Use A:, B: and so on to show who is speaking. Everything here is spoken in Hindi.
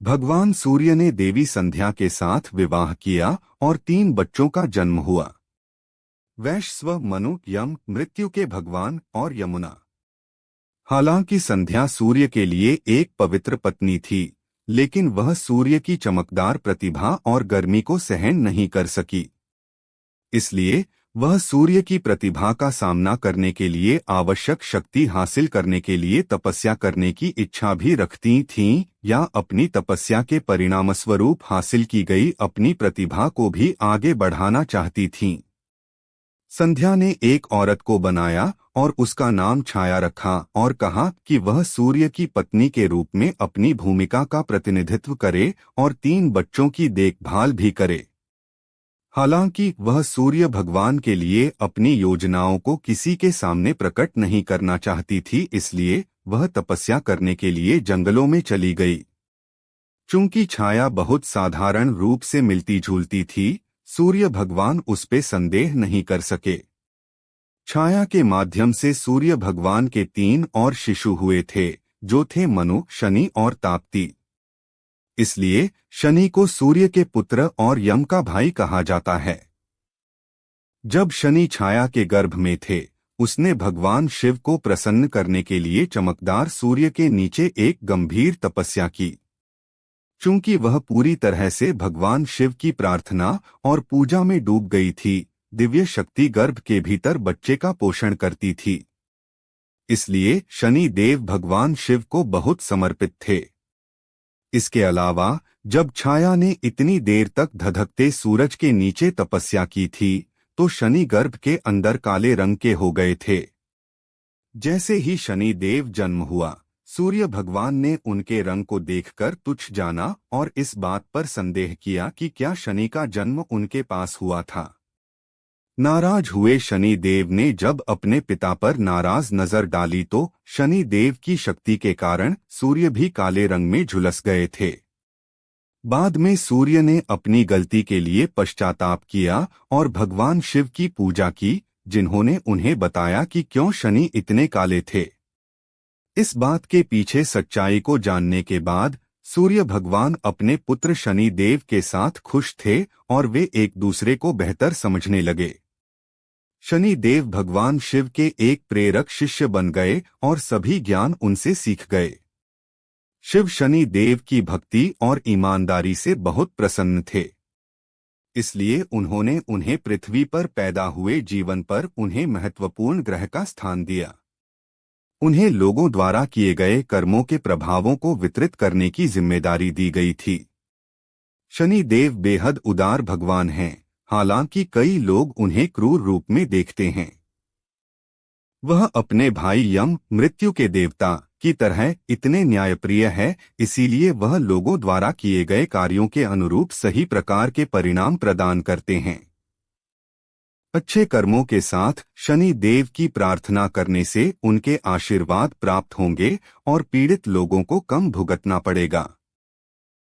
A: भगवान सूर्य ने देवी संध्या के साथ विवाह किया और 3 बच्चों का जन्म हुआ। वैश्व, मनु, यम, मृत्यु के भगवान और यमुना। हालांकि संध्या सूर्य के लिए एक पवित्र पत्नी थी, लेकिन वह सूर्य की चमकदार प्रतिभा और गर्मी को सहन नहीं कर सकी। इसलिए वह सूर्य की प्रतिभा का सामना करने के लिए आवश्यक शक्ति हासिल करने के लिए तपस्या करने की इच्छा भी रखती थीं, या अपनी तपस्या के परिणामस्वरूप हासिल की गई अपनी प्रतिभा को भी आगे बढ़ाना चाहती थीं। संध्या ने एक औरत को बनाया और उसका नाम छाया रखा और कहा कि वह सूर्य की पत्नी के रूप में अपनी भूमिका का प्रतिनिधित्व करे और 3 बच्चों की देखभाल भी करे। हालांकि वह सूर्य भगवान के लिए अपनी योजनाओं को किसी के सामने प्रकट नहीं करना चाहती थी, इसलिए वह तपस्या करने के लिए जंगलों में चली गई। चूंकि छाया बहुत साधारण रूप से मिलती जुलती थी, सूर्य भगवान उस पे संदेह नहीं कर सके। छाया के माध्यम से सूर्य भगवान के 3 और शिशु हुए थे, जो थे मनु, शनि और ताप्ती। इसलिए शनि को सूर्य के पुत्र और यम का भाई कहा जाता है। जब शनि छाया के गर्भ में थे, उसने भगवान शिव को प्रसन्न करने के लिए चमकदार सूर्य के नीचे एक गंभीर तपस्या की। चूंकि वह पूरी तरह से भगवान शिव की प्रार्थना और पूजा में डूब गई थी, दिव्य शक्ति गर्भ के भीतर बच्चे का पोषण करती थी। इसलिए शनि देव भगवान शिव को बहुत समर्पित थे। इसके अलावा जब छाया ने इतनी देर तक धधकते सूरज के नीचे तपस्या की थी, तो शनि गर्भ के अंदर काले रंग के हो गए थे। जैसे ही शनि देव जन्म हुआ, सूर्य भगवान ने उनके रंग को देखकर तुच्छ जाना और इस बात पर संदेह किया कि क्या शनि का जन्म उनके पास हुआ था। नाराज हुए शनि देव ने जब अपने पिता पर नाराज नजर डाली, तो शनि देव की शक्ति के कारण सूर्य भी काले रंग में झुलस गए थे। बाद में सूर्य ने अपनी गलती के लिए पश्चाताप किया और भगवान शिव की पूजा की, जिन्होंने उन्हें बताया कि क्यों शनि इतने काले थे। इस बात के पीछे सच्चाई को जानने के बाद सूर्य भगवान अपने पुत्र शनि देव के साथ खुश थे और वे एक दूसरे को बेहतर समझने लगे। शनि देव भगवान शिव के एक प्रेरक शिष्य बन गए और सभी ज्ञान उनसे सीख गए। शिव शनि देव की भक्ति और ईमानदारी से बहुत प्रसन्न थे, इसलिए उन्होंने उन्हें पृथ्वी पर पैदा हुए जीवन पर उन्हें महत्वपूर्ण ग्रह का स्थान दिया। उन्हें लोगों द्वारा किए गए कर्मों के प्रभावों को वितरित करने की जिम्मेदारी दी गई थी। शनि देव बेहद उदार भगवान हैं, हालांकि कई लोग उन्हें क्रूर रूप में देखते हैं। वह अपने भाई यम, मृत्यु के देवता की तरह इतने न्यायप्रिय है, इसीलिए वह लोगों द्वारा किए गए कार्यों के अनुरूप सही प्रकार के परिणाम प्रदान करते हैं। अच्छे कर्मों के साथ शनि देव की प्रार्थना करने से उनके आशीर्वाद प्राप्त होंगे और पीड़ित लोगों को कम भुगतना पड़ेगा।